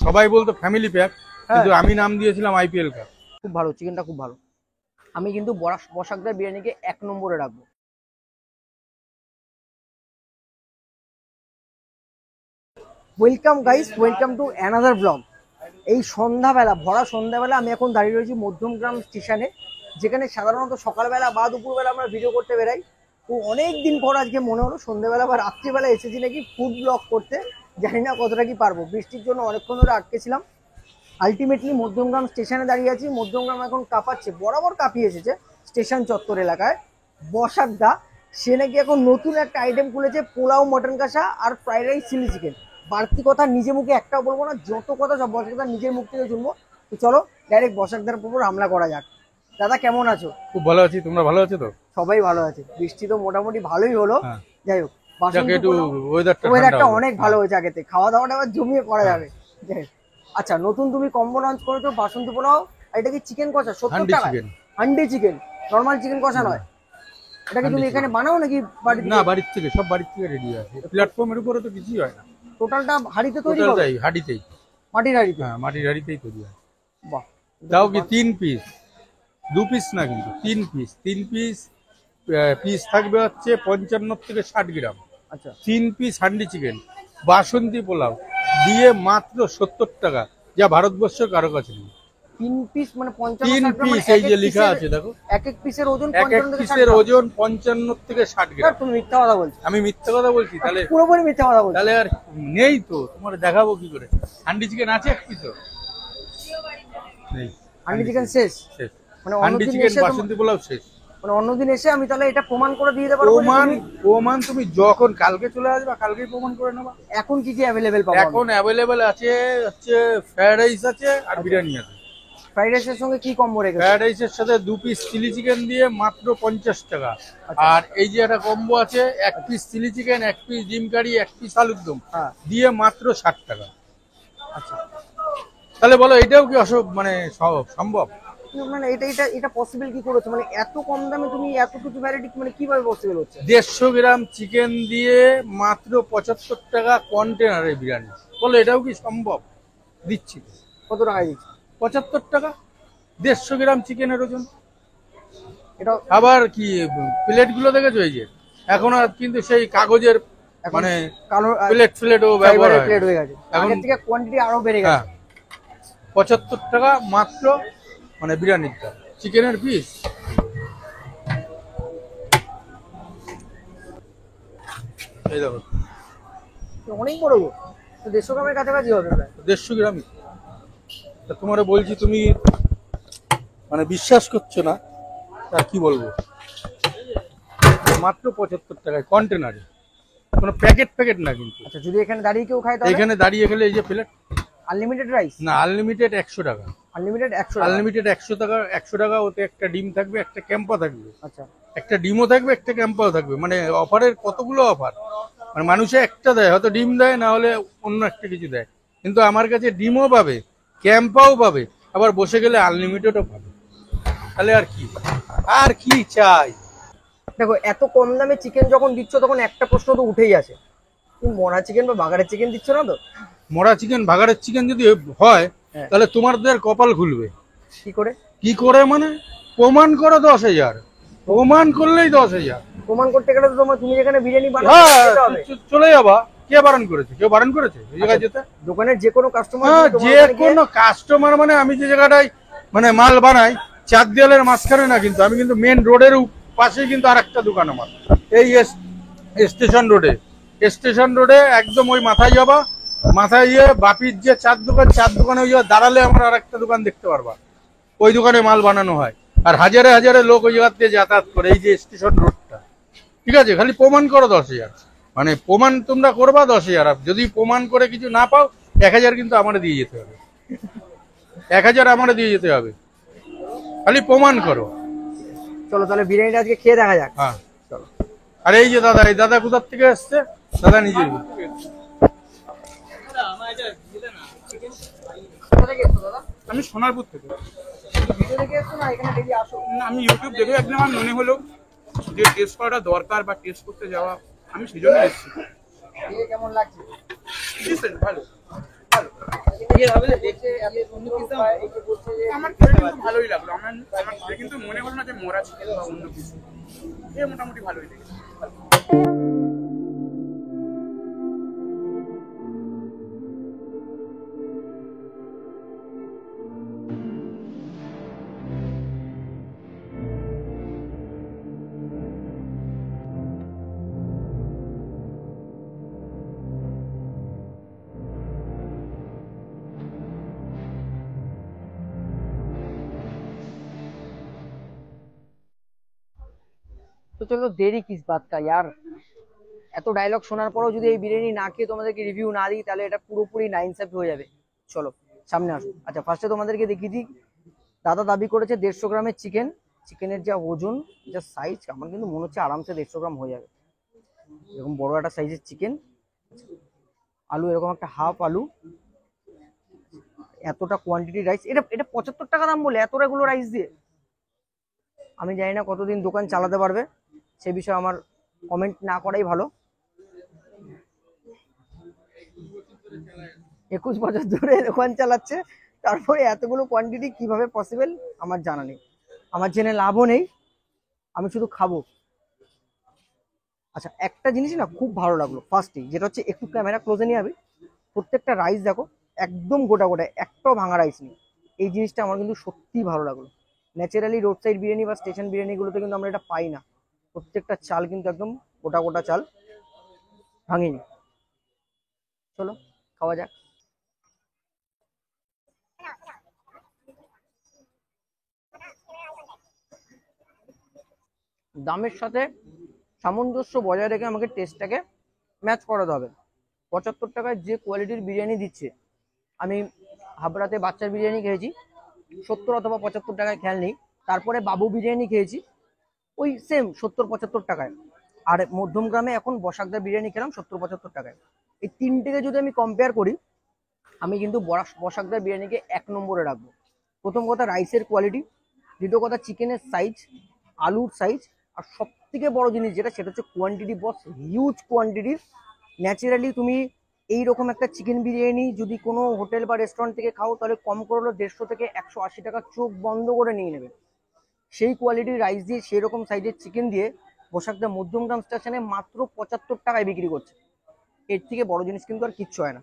সবাই বলতো family pack, কিন্তু আমি নাম দিয়েছিলাম আইপিএল কাপ। খুব ভালো, চিকেনটা খুব ভালো। আমি কিন্তু বসাকদার বিরিয়ানিকে 1 নম্বরে রাখবো। Welcome guys, welcome to another blog. এই সন্ধ্যাবেলা, ভরা সন্ধ্যাবেলা আমি এখন দাঁড়িয়ে রয়েছি মধ্যমগ্রাম স্টেশনে, যেখানে সাধারণত সকালবেলা বা দুপুরবেলা আমরা ভিডিও করতে বেরাই। তো অনেক দিন পর আজকে মনে হলো সন্ধ্যাবেলা বা রাত্রিবেলা এসেছি নাকি ফুড ব্লগ করতে। জানি না কতটা কি পারবো, বৃষ্টির জন্য অনেকক্ষণ ধরে আটকেছিলাম। আলটিমেটলি মধ্যমগ্রাম স্টেশনে দাঁড়িয়ে আছি। মধ্যমগ্রাম এখন কাঁপাচ্ছে, বরাবর কাঁপিয়ে এসেছে স্টেশন চত্বর এলাকায়। বসাকদা, সে নাকি এখন নতুন একটা আইটেম খুলেছে, পোলাও, মটন কষা আর ফ্রাইড রাইস, চিলি চিকেন। বাড়তি কথা নিজে মুখে একটাও বলবো না, যত কথা সব বসাকদার নিজের মুখ থেকে শুনবো। তো চলো ডাইরেক্ট বসাকদার উপর হামলা করা যাক। দাদা কেমন আছো? খুব ভালো আছি, তোমরা ভালো আছো তো? সবাই ভালো আছে, বৃষ্টি তো মোটামুটি ভালোই হলো। যাই হোক, ওয়েদারটা অনেক ভালো হয়েছে আগে থেকে, খাওয়া দাওয়াটা আবার জমিয়ে করা যাবে। যাই হোক, আচ্ছা নতুন তুমি কম্বো লঞ্চ করেছো বাসন্তী পোলাও। এটা কি চিকেন কষা 70 টাকা? হান্ডি চিকেন, নরমাল চিকেন কষা নয়। এটা কি তুমি এখানে বানাও নাকি বাড়িতে? না, বাড়ির থেকে, সব বাড়ির থেকে রেডি আছে। প্ল্যাটফর্মের উপরে তো কিছুই হয় না, টোটালটা হাড়িতে তৈরি হবে? টোটালটাই হাড়িতেই, মাটির হাড়িতে? হ্যাঁ মাটির হাড়িতেই তৈরি হয়। বাহ, তাও কি 3 পিস, 2 পিস না, কিন্তু 3 পিস। 3 পিস পিস থাকবে হচ্ছে 55 থেকে 60 গ্রাম। আচ্ছা, 3 পিস হান্ডি চিকেন বাসন্তী পোলাও দিয়ে মাত্র 70 টাকা, যা ভারতবর্ষ কারো কাছে নেই। 3 পিস মানে 3 পিস, এই যে লেখা আছে দেখো, এক এক পিসের ওজন এক এক পিসের ওজন 55 থেকে 60 গ্রাম। তুমি মিথ্যা কথা বলছো। আমি মিথ্যা কথা বলছি? তাহলে পুরোপুরি মিথ্যা কথা বলছো। তাহলে আর নেই তো, তোমার দেখাবো কি করে? হান্ডি চিকেন আছে এক পিসও নেই। হান্ডি চিকেন শেষ? শেষ, মানে হান্ডি চিকেন বাসন্তী পোলাও শেষ। মানে অন্যদিন এসে আমি তাহলে এটা প্রমাণ করে দিয়ে দিতে পারবো? প্রমাণ তুমি যখন কালকে চলে আসবে, কালকেই প্রমাণ করে নেবা। এখন কি কি অ্যাভেলেবেল পাবো? এখন অ্যাভেলেবেল আছে হচ্ছে ফ্রাইড রাইস আছে আর বিরিয়ানি আছে। ফ্রাইড রাইসের সঙ্গে কি কম্বো রেখেছো? ফ্রাইড রাইসের সাথে 2 পিস চিলি চিকেন দিয়ে মাত্র 50 টাকা। আর এই যে একটা কম্বো আছে, 1 পিস চিলি চিকেন, 1 পিস ডিম কারি, 1 পিস আলুর দম দিয়ে মাত্র 60 টাকা। আচ্ছা, তাহলে বলো এটাও কি মানে সম্ভব? মানে এটা পসিবল কি করেছো? মানে এত কম দামে তুমি এত কিছু ভ্যারাইটি মানে কিভাবে পসিবল হচ্ছে? 150 গ্রাম চিকেন দিয়ে মাত্র 75 টাকা কন্টেনারে বিরিয়ানি। বলো এটাও কি সম্ভব? দিচ্ছি। কত টাকায় দিচ্ছি? 75 টাকা, 150 গ্রাম চিকেনের ওজন। এটা আবার কি প্লেট গুলো দেখেছো? এই যে এখন আর কিন্তু সেই কাগজের মানে কালো প্লেটও ব্যবহার হয়, প্লেট হয়ে গেছে। আগের থেকে কোয়ান্টিটি আরো বেড়ে গেছে। 75 টাকা মাত্র, মানে বিরিয়ানির দাম, চিকেনের পিস। এই দেখো, অনেক বড় গো, 150 গ্রামের কাছাকাছি হবে প্রায়। 150 গ্রামই। তা তোমারে বলছি, তুমি মানে বিশ্বাস করছো না, তা কি বলবো? মাত্র 75 টাকায় কন্টেনারে, কোনো প্যাকেট না কিন্তু। আচ্ছা, যদি এখানে দাঁড়িয়ে কেউ খায় তাহলে? এখানে দাঁড়িয়ে খেলে এই যে প্লেট। Unlimited rice? না, আনলিমিটেড 100 টাকা। আনলিমিটেড 100 টাকা? আনলিমিটেড 100 টাকা। 100 টাকা, ওতে একটা ডিম থাকবে, একটা ক্যাম্পা থাকবে। আচ্ছা, একটা ডিমও থাকবে, একটা ক্যাম্পাও থাকবে। মানে অফারের কতগুলো অফার, মানে মানুষে একটা দেয়, হয়তো ডিম দেয়, না হলে অন্য একটা কিছু দেয়, কিন্তু আমার কাছে ডিমও পাবে, ক্যাম্পাও পাবে, আবার বসে গেলে আনলিমিটেডও পাবে। তাহলে আর কি চাই? দেখো এত কম দামে চিকেন যখন দিচ্ছ, তখন একটা প্রশ্ন তো উঠেই আছে, তুমি মরা চিকেন বা বাগারের চিকেন দিচ্ছ না তো? মরা চিকেন, বাগারের চিকেন যদি হয়, তাহলে তোমাদের কপাল খুলবে। কি করে মানে? প্রমাণ করো 10,000, প্রমাণ করলেই 10,000। প্রমাণ করতে গেলে তো তুমি যেখানে বিরিয়ানি বানাও চলে যাবা। কে বারণ করেছে? কেউ বারণ করেছে এই জায়গায় যেতে? দোকানের যে কোনো কাস্টমার? যে কোনো কাস্টমার, মানে আমি যে জায়গাটায় মানে মাল বানাই, 4 দেয়ালের মাঝখানে না, কিন্তু আমি কিন্তু মেন রোডের পাশেই কিন্তু আর একটা দোকান আমার, এই স্টেশন রোডে একদম ওই মাথায় যাবা, মাথায় গিয়ে বাপির যে 4 দোকান, 4 দোকানে ওই দাঁড়ালে আমার আর একটা দোকান দেখতে পারবা। ওই দোকানে মাল বানানো হয়, আর হাজারে হাজারে লোক ওই জায়গা দিয়ে যাতায়াত করে, এই যে স্টেশন রোডটা। ঠিক আছে, খালি প্রমাণ করো 10,000, মানে প্রমাণ তোমরা করবা 10,000। যদি প্রমাণ করে কিছু না পাও, 1,000 কিন্তু আমারে দিয়ে যেতে হবে। 1,000 আমারে দিয়ে যেতে হবে, খালি প্রমাণ করো। চলো তাহলে বিরিয়ানিটা আজকে খেয়ে দেখা যাক। হ্যাঁ চলো। আর এই যে দাদা, এই দাদা কোথার থেকে এসছে? দাদা নিজেই। আমি সোনারপুর থেকে। আমি ইউটিউব দেখে একদম আমার মনে হলো যে টেস্ট করাটা দরকার বা টেস্ট করতে যাওয়া, আমি সেই জন্য এসেছি। কেমন লাগছে? ভালো ভালো। আমার খেয়ে কিন্তু ভালোই লাগলো। আমার খেয়ে কিন্তু মনে হলো না যে মরা চিকেন বা অন্য কিছু। খেয়ে মোটামুটি ভালোই লেগেছে। তো চলো দেরি কিস বাত কা यार, এত ডায়লগ শোনার পরও যদি এই বিরিয়ানি না খেয়ে তোমাদেরকে রিভিউ না দিই তাহলে এটা পুরোপুরি নাইনসাফি হয়ে যাবে। চলো সামনে আসো। আচ্ছা ফার্স্টে তোমাদেরকে দেখিয়ে দিই, দাদা দাবি করেছে 150 গ্রামের চিকেন। চিকেনের যা ওজন, যা সাইজ, আমার কিন্তু মনে হচ্ছে আরামসে 150 গ্রাম হয়ে যাবে। এরকম বড় একটা সাইজের চিকেন, আলু এরকম একটা হাফ আলু, এতটা কোয়ান্টিটি রাইস। এটা এটা 75 টাকা দাম বলে এতটা গুলো রাইস দিয়ে? আমি জানি না কতদিন দোকান চালাতে পারবে, সে বিষয়ে আমার কমেন্ট না করাই ভালো। 21 বছর ধরে দোকান চালাচ্ছে, তারপরে এতগুলো কোয়ান্টিটি কিভাবে পসিবল আমার জানা নেই, আমার জেনে লাভও নেই, আমি শুধু খাবো। আচ্ছা একটা জিনিস না খুব ভালো লাগলো ফার্স্টে, যেটা হচ্ছে একটু ক্যামেরা ক্লোজে নিয়ে যাবে, প্রত্যেকটা রাইস দেখো একদম গোটা গোটা, একটাও ভাঙা রাইস নেই। এই জিনিসটা আমার কিন্তু সত্যিই ভালো লাগলো। ন্যাচারালি রোড সাইড বিরিয়ানি বা স্টেশন বিরিয়ানিগুলোতে কিন্তু আমরা এটা পাই না। প্রত্যেকটা চাল কিন্তু একদম গোটা গোটা চাল, ভাঙিনি। চলো খাওয়া যাক। দামের সাথে সামঞ্জস্য বজায় রেখে আমাকে টেস্টটাকে ম্যাচ করাতে হবে। 75 টাকায় যে কোয়ালিটির বিরিয়ানি দিচ্ছে, আমি হাবড়াতে বাচ্চার বিরিয়ানি খেয়েছি 70 অথবা 75 টাকায়, খেয়াল নেই। তারপরে বাবু বিরিয়ানি খেয়েছি ওই সেম 70-75 টাকায়। আর মধ্যমগ্রামে এখন বসাকদার বিরিয়ানি খেলাম 70-75 টাকায়। এই তিনটেকে যদি আমি কম্পেয়ার করি, আমি কিন্তু বসাকদার বিরিয়ানিকে 1 নম্বরে রাখবো। প্রথম কথা রাইসের কোয়ালিটি, দ্বিতীয় কথা চিকেনের সাইজ, আলুর সাইজ, আর সব থেকে বড় জিনিস যেটা, সেটা হচ্ছে কোয়ান্টিটি। বস হিউজ কোয়ান্টিটির। ন্যাচারালি তুমি এইরকম একটা চিকেন বিরিয়ানি যদি কোনো হোটেল বা রেস্টুরেন্ট থেকে খাও, তাহলে কম করে হলো 150 থেকে 180 টাকা চোখ বন্ধ করে নিয়ে নেবে। সেই কোয়ালিটির রাইস দিয়ে সেই রকম সাইজের চিকেন দিয়ে বসাকদা মধ্যমগ্রাম স্টেশনে মাত্র 75 টাকায় বিক্রি করছে। এর থেকে বড় জিনিস কিন্তু আর কিচ্ছু হয় না।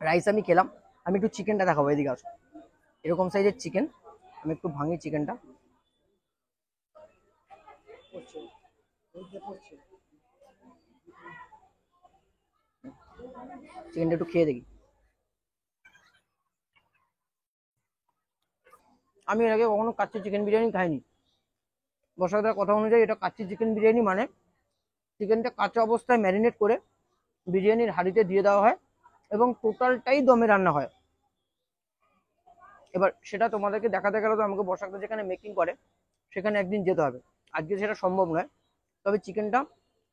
রাইস আমি খেলাম, আমি একটু চিকেনটা দেখাবো, এদিকে আসো। এরকম সাইজের চিকেন, আমি একটু ভাঙি চিকেনটা। চিকেনটা একটু খেয়ে দেখি। আমি এর আগে কখনো কাচ্চি চিকেন বিরিয়ানি খাইনি। বসাকদার কথা অনুযায়ী এটা কাচ্চি চিকেন বিরিয়ানি, মানে চিকেনটা কাঁচা অবস্থায় ম্যারিনেট করে বিরিয়ানির হাঁড়িতে দিয়ে দেওয়া হয় এবং টোটালটাই দমে রান্না হয়। এবার সেটা তোমাদেরকে দেখাতে গেলে তো আমাকে বসাকদা যেখানে মেকিং করে সেখানে একদিন যেতে হবে, আজকে সেটা সম্ভব নয়। তবে চিকেনটা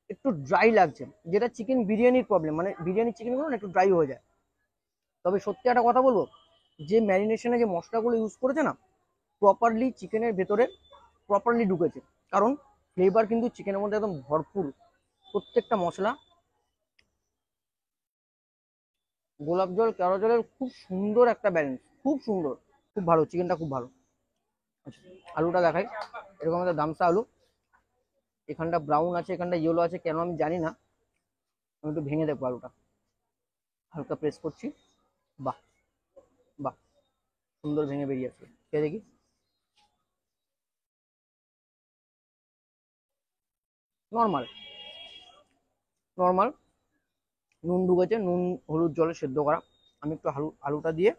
একটু ড্রাই লাগছে, যেটা চিকেন বিরিয়ানির প্রবলেম, মানে বিরিয়ানির চিকেনগুলো না একটু ড্রাই হয়ে যায়। তবে সত্যি একটা কথা বলবো, যে ম্যারিনেশনে যে মশলাগুলো ইউজ করেছে না, প্রপারলি চিকেনের ভেতরে প্রপারলি ঢুকেছে। কারণ ফ্লেভার কিন্তু চিকেনের মধ্যে একদম ভরপুর, প্রত্যেকটা মশলা। গোলাপ জল কেওড়া জলের খুব সুন্দর একটা ব্যালেন্স, খুব সুন্দর, খুব ভালো চিকেনটা, খুব ভালো। আচ্ছা আলুটা দেখাই, এরকম একটা দামসা আলু, এখানটা ব্রাউন আছে এখানটা ইয়েলো আছে, কেন আমি জানি না। আমি একটু ভেঙে দেখবো আলুটা, হালকা প্রেস করছি। বাহ বাহ, সুন্দর ভেঙে বেরিয়ে আসছে, খেয়ে দেখি। নর্মাল নর্মাল, নুন ঢুকেছে, নুন হলুদ জলে সেদ্ধ করা। আমি একটু আলুটা দিয়ে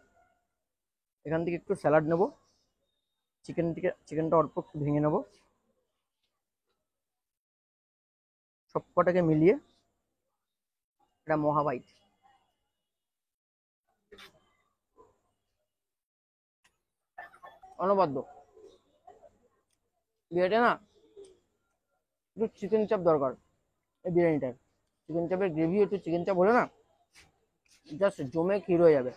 এখান থেকে একটু স্যালাড নেব, চিকেনটা অল্প একটু ভেঙে নেব, সব কটাকে মিলিয়ে এটা মহাবাইট। অনবাদ্য বিরিয়ানিটা না, একটু চিকেন চাপ দরকার এই বিরিয়ানিটায়। চিকেন চাপের গ্রেভি একটু চিকেন চাপ হলে না জাস্ট জমে ক্ষীর হয়ে যাবে।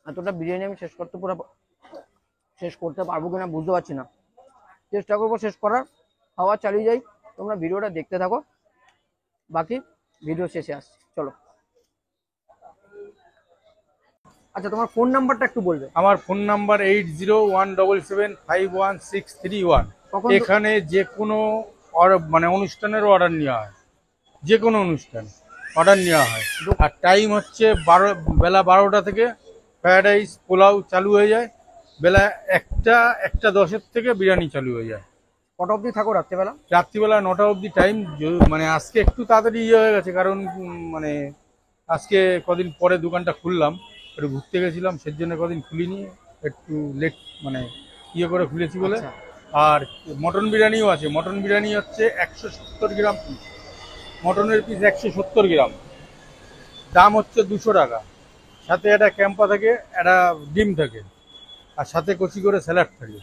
এতটা বিরিয়ানি আমি শেষ করতে পারবো কিনা বুঝতে পারছি না, চেষ্টা করবো শেষ করার। খাওয়া চালিয়ে যাই, তোমরা ভিডিওটা দেখতে থাকো, বাকি ভিডিও শেষে আসছি। চলো। আচ্ছা, তোমার ফোন নাম্বারটা একটু বলবে। আমার ফোন নাম্বার 8017751631। কখন এখানে যে কোনো মানে অনুষ্ঠানের অর্ডার নেওয়া হয়, যে কোনো অনুষ্ঠান অর্ডার নেওয়া হয়। আর টাইম হচ্ছে বেলা 12টা থেকে ফ্রাইড রাইস পোলাও চালু হয়ে যায়, বেলা 1টা 10-এর থেকে বিরিয়ানি চালু হয়ে যায়। কটা অবধি থাকো রাত্রেবেলা? রাত্রিবেলা 9টা অবধি টাইম। মানে আজকে একটু তাড়াতাড়ি হয়ে গেছে, কারণ মানে আজকে কদিন পরে দোকানটা খুললাম, একটু ঘুরতে গেছিলাম, সেজন্য কদিন খুলিনি, একটু লেট মানে করে খুলেছি বলে। আচ্ছা। আর মটন বিরিয়ানিও আছে। মটন বিরিয়ানি হচ্ছে 170 গ্রাম পিস, মটনের পিস 170 গ্রাম, দাম হচ্ছে 200 টাকা। সাথে একটা ক্যাম্পা থাকে, একটা ডিম থাকে, আর সাথে কচি করে স্যালাড থাকে,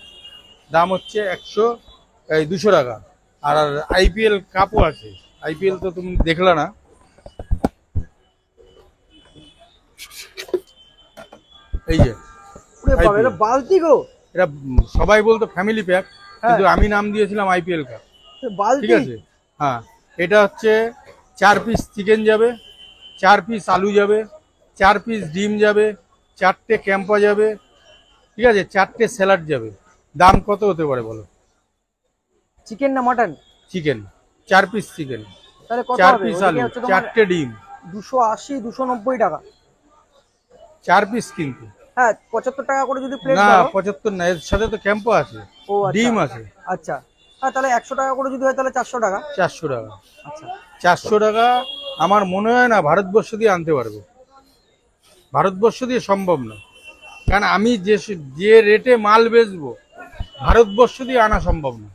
দাম হচ্ছে 200 টাকা। আর আইপিএল কাপও আছে। আইপিএল তো তুমি দেখলা না, এই যে ওরে বাবা, এটা IPL। বালতি গো! এটা সবাই বলতো ফ্যামিলি প্যাক, কিন্তু আমি নাম দিয়েছিলাম আইপিএল কাপ। বালতি! ঠিক আছে, হ্যাঁ। এটা হচ্ছে 4 পিস চিকেন যাবে, 4 পিস আলু যাবে, 4 পিস ডিম যাবে, 4টে ক্যাম্পা যাবে, ঠিক আছে, 4টে স্যালাড যাবে। দাম কত হতে পারে বলো? চিকেন না মাটন? চিকেন, 4 পিস চিকেন, তাহলে কত 4 হবে? পিস ওদিকে আলু, হচ্ছে তোমার 4টে ডিম, 280 290 টাকা। 4 পিস কিন্তু। হ্যাঁ, 75 টাকা করে যদি প্লেট না, ধরো। 75 না, এর সাথে তো ক্যাম্পা আছে, ও আচ্ছা, ডিম আছে। আচ্ছা। হ্যাঁ, তাহলে 100 টাকা করে যদি হয় তাহলে 400 টাকা। 400 টাকা। আচ্ছা। 400 টাকা আমার মনে হয় না ভারতবর্ষ দিয়ে আনতে পারবে, ভারতবর্ষ দিয়ে সম্ভব না। কারণ আমি যে রেটে মাল বেচবো, ভারতবর্ষ দিয়ে আনা সম্ভব না।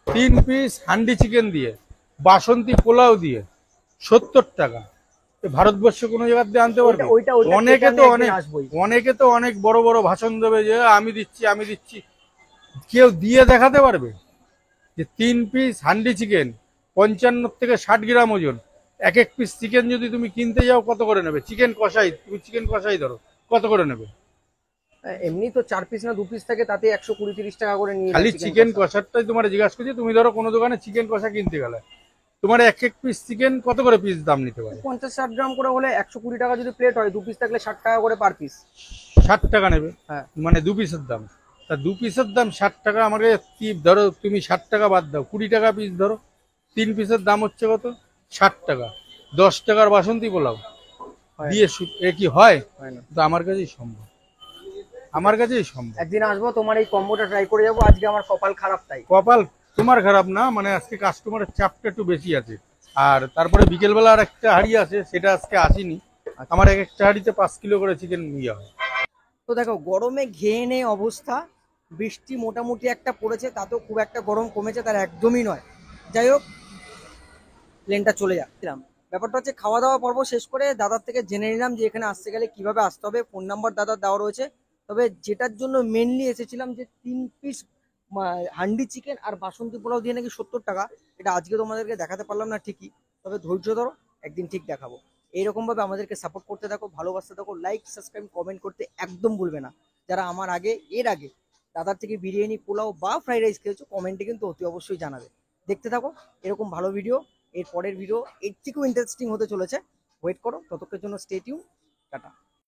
3 পিস হান্ডি চিকেন দিয়ে, বাসন্তী পোলাও দিয়ে 70 টাকা। তো ভারতবর্ষ কোনো জায়গা দিয়ে আনতে পারবে? ওইটা অনেকে খেতে তো আমি অনেক একদিন আসবোই। অনেকে তো অনেক বড় বড় ভাষণ দেবে যে আমি দিচ্ছি আমি দিচ্ছি। কেউ দিয়ে দেখাতে পারবে যে 3 পিস হান্ডি চিকেন 55 থেকে 60 গ্রাম ওজন, এক এক পিস চিকেন যদি তুমি কিনতে যাও কত করে নেবে? চিকেন কষাই, তুমি চিকেন কষাই ধরো, কত করে নেবে? এমনি তো 4 পিস না 2 পিস থাকে, তাতে 120-30 টাকা করে নিয়ে খালি চিকেন কষারটাই তোমার জিজ্ঞাসা করছি। তুমি ধরো কোনো দোকানে চিকেন কষা কিনতে গেলে, তোমার এক এক পিস চিকেন কত করে পিস দাম নিতে পারে? 50-60 গ্রাম করে হলে 120 টাকা যদি প্লেট হয়, 2 পিস থাকলে 60 টাকা করে পার পিস। 60 টাকা নেবে, হ্যাঁ। মানে 2 পিসের দাম। তা 2 পিসের দাম 60 টাকা। আমাকে কি ধরো তুমি 60 টাকা বাদ দাও, 20 টাকা পিস ধরো, 3 পিসের দাম হচ্ছে কত? 60 টাকা। 10 টাকার বাসন্তী পোলাও হয় দিয়ে এ কি হয়? হয় না। তো আমার কাছেই সম্ভব, আমার কাছেই সম্ভব। একদিন আসবো, তোমার এই কম্বোটা ট্রাই করে যাবো। আজকে আমার কপাল খারাপ তাই। কপাল তোমার খারাপ না, মানে আজকে কাস্টমারের চাপটা একটু বেশি আছে। আর তারপরে বিকেলবেলা আর একটা হাঁড়ি আছে, সেটা আজকে আসেনি। আমার এক একটা হাঁড়িতে 5 কিলো করে চিকেন নিয়ে হয়। তো দেখো, গরমে ঘেয়ে নে অবস্থা। বৃষ্টি মোটামুটি একটা পড়েছে, তাতেও খুব একটা গরম কমেছে তার একদমই নয়। যাই হোক, প্লেনটা চলে যাচ্ছিলাম। ব্যাপারটা হচ্ছে, খাওয়া দাওয়া পর্ব শেষ করে দাদার থেকে জেনে নিলাম যে এখানে আসতে গেলে কিভাবে আসতে হবে। ফোন নাম্বার দাদার দেওয়া রয়েছে। তবে যেটার জন্য মেনলি এসেছিলাম, যে 3 পিস হান্ডি চিকেন আর বাসন্তী পোলাও দিয়ে নাকি 70 টাকা, এটা আজকে তোমাদেরকে দেখাতে পারলাম না ঠিকই, তবে ধৈর্য ধরো, একদিন ঠিক দেখাবো। এইরকম ভাবে আমাদেরকে সাপোর্ট করতে থাকো, ভালোবাসতে থাকো। লাইক, সাবস্ক্রাইব, কমেন্ট করতে একদম ভুলবে না। যারা আমার এর আগে দাদার থেকে বিরিয়ানি, পোলাও বা ফ্রাইড রাইস খেয়েছো, কমেন্টে কিন্তু অতি অবশ্যই জানাবে। দেখতে থাকো এরকম ভালো ভিডিও। এর পরের ভিডিও এর থেকেও ইন্টারেস্টিং হতে চলেছে। ওয়েট করো, ততক্ষণের জন্য স্টে টিউন। টাটা।